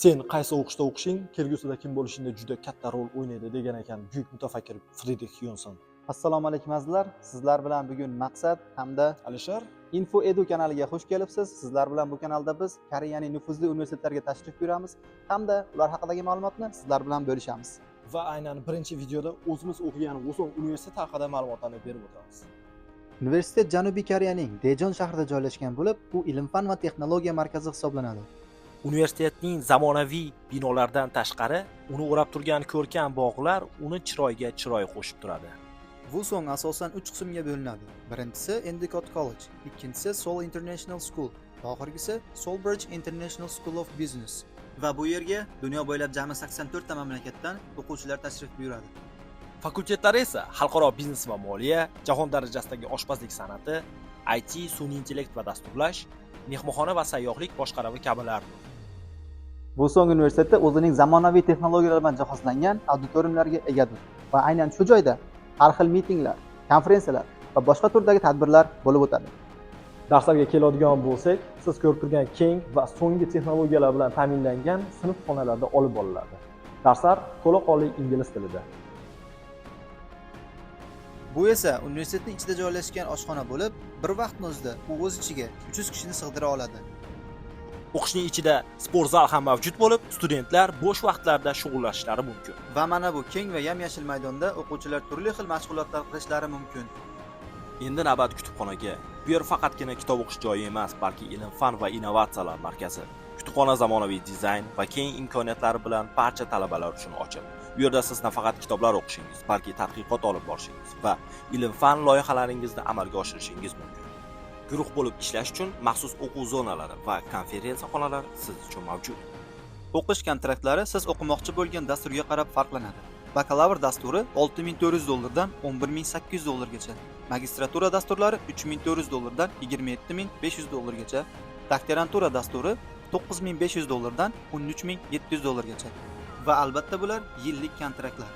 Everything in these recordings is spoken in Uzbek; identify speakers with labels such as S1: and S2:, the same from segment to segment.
S1: Sen qaysi o'qishda o'qishing, kelgusida kim bo'lishingda juda katta rol o'ynaydi degan ekan buyuk mutafakkir Friedrich Yonson.
S2: Assalomu alaykum azizlar. Sizlar bilan bugun Maqsad hamda
S1: Alisher,
S2: Info Edu kanaliga xush kelibsiz. Sizlar bilan bu kanalda biz Koreyaning nufuzli universitetlarga tashrif buyuramiz hamda ular haqidagi ma'lumotni sizlar bilan bo'lishamiz.
S1: va aynan birinchi videoda o'zimiz o'qigan Wusong universiteti haqida ma'lumotlarni berib o'tamiz.
S2: Universitet Janubiy Koreyaning Daejeon shahrida joylashgan bo'lib, u ilm-fan va texnologiya markazi hisoblanadi.
S1: Universitetning zamonaviy binolardan tashqari, uni o'rab turgan ko'rkam bog'lar uni chiroyga chiroy qo'shib turadi.
S2: Wusong asosan 3 qismga bo'linadi. Birinchisi Endicott College, ikkinchisi Seoul International School, va oxirgisi Seoulbridge International School of Business. Va bu yerga dunyo bo'ylab jami 84 ta mamlakatdan o'quvchilar tashrif buyuradi.
S1: Fakultetlari esa xalqaro biznes va moliya, jahon darajasidagi oshpazlik san'ati, IT, sun'iy intellekt va dasturlash, mehmonxona va sayyohlik boshqaruvi kabilardir.
S2: Wusong universiteti o'zining zamonaviy texnologiyalar bilan jihozlangan auditoriumlarga egadir va aynan shu joyda har xil mitinglar, konferensiyalar va boshqa turdagi tadbirlar bo'lib o'tadi.
S1: Darslarga keladigan bo'lsak, siz ko'rib turgan keng va so'nggi texnologiyalar bilan ta'minlangan sinf xonalarda olib boriladi. Darslar to'laqonli ingliz tilida.
S2: Bu esa universitetning ichida joylashgan oshxona bo'lib, bir vaqtning o'zida u o'z ichiga 300 kishini sig'dira oladi.
S1: O'qishning ichida sport zal ham mavjud bo'lib, studentlar bo'sh vaqtlarida shug'ullanishlari mumkin.
S2: Va mana bu keng va yam-yashil maydonda o'quvchilar turli xil mashg'ulotlar qilishlari mumkin.
S1: Endi navbat kutubxonaga. Bu yer faqatgina kitob o'qish joyi emas, balki ilm-fan va innovatsiyalar markazi. Kutubxona zamonaviy dizayn va keng imkoniyatlari bilan barcha talabalar uchun ochiq. Bu yerda siz nafaqat kitoblar o'qishingiz, balki tadqiqot olib borishingiz va ilm-fan loyihalaringizni amalga oshirishingiz mumkin. Guruh bo'lib ishlash uchun maxsus o'quv zonalari va konferensiya xonalari siz uchun mavjud.
S2: O'qish kontraktlari siz o'qimoqchi bo'lgan dasturga qarab farqlanadi. Bakalavr dasturi $6,400 dan $11,800 gacha. Magistratura dasturlari $3,400 dan $27,500 gacha. Doktorantura dasturi $9,500 dan $13,700 gacha. Va albatta bular yillik kontraktlar.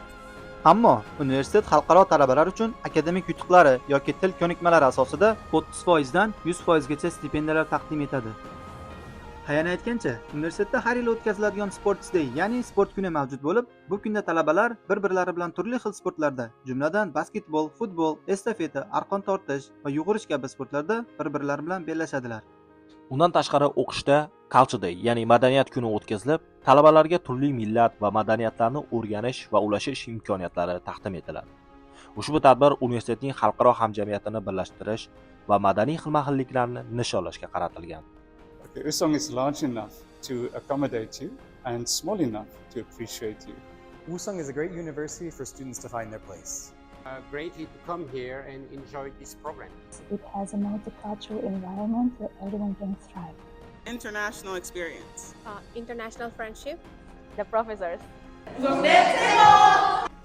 S2: Ammo universitet xalqaro talabalar uchun akademik yutuqlari yoki til ko'nikmalari asosida 30% dan 100% gacha stipendiyalar taqdim etadi. Hayani aytgancha, universitetda har yil o'tkaziladigan Sports Day, ya'ni sport kuni mavjud bo'lib, bu kunda talabalar bir-birlari bilan turli xil sportlarda, jumladan basketbol, futbol, estafeta, arqon tortish va yugurish kabi sportlarda bir-birlari bilan bellashadilar.
S1: Undan tashqari o'qishda Culture Day, ya'ni madaniyat kuni o'tkazilib, talabalarga turli millat va madaniyatlarni o'rganish va ulashish imkoniyatlari taqdim etiladi. Ushbu tadbir universitetning xalqaro hamjamiyatini birlashtirish va madaniy xilma-xilliklarni nishonlashga qaratilgan.
S3: Wusong is large enough to accommodate you and small enough to appreciate you.
S4: Wusong is a great university for students to find their place.
S5: Greatly to come here and enjoy this program.
S6: It has a multicultural environment where everyone can thrive.
S7: International experience.
S8: International friendship.
S6: The professors.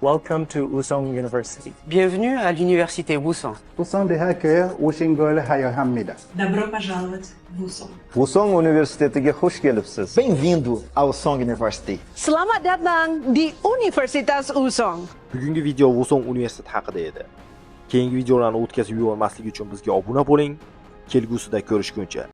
S4: Welcome to Wusong University.
S5: Bienvenue à l'université Wusong.
S9: Wusong'da hacker Washington Hayohamida.
S10: Добро пожаловать в Wusong.
S11: Wusong Universitetiga xush kelibsiz.
S12: Bem-vindo ao Wusong University.
S10: Selamat datang di Universitas Wusong.
S1: Bugungi video Wusong universiteti haqida edi. Keyingi videolarni o'tkazib yubormaslik uchun bizga obuna bo'ling. Kelgusida ko'rishguncha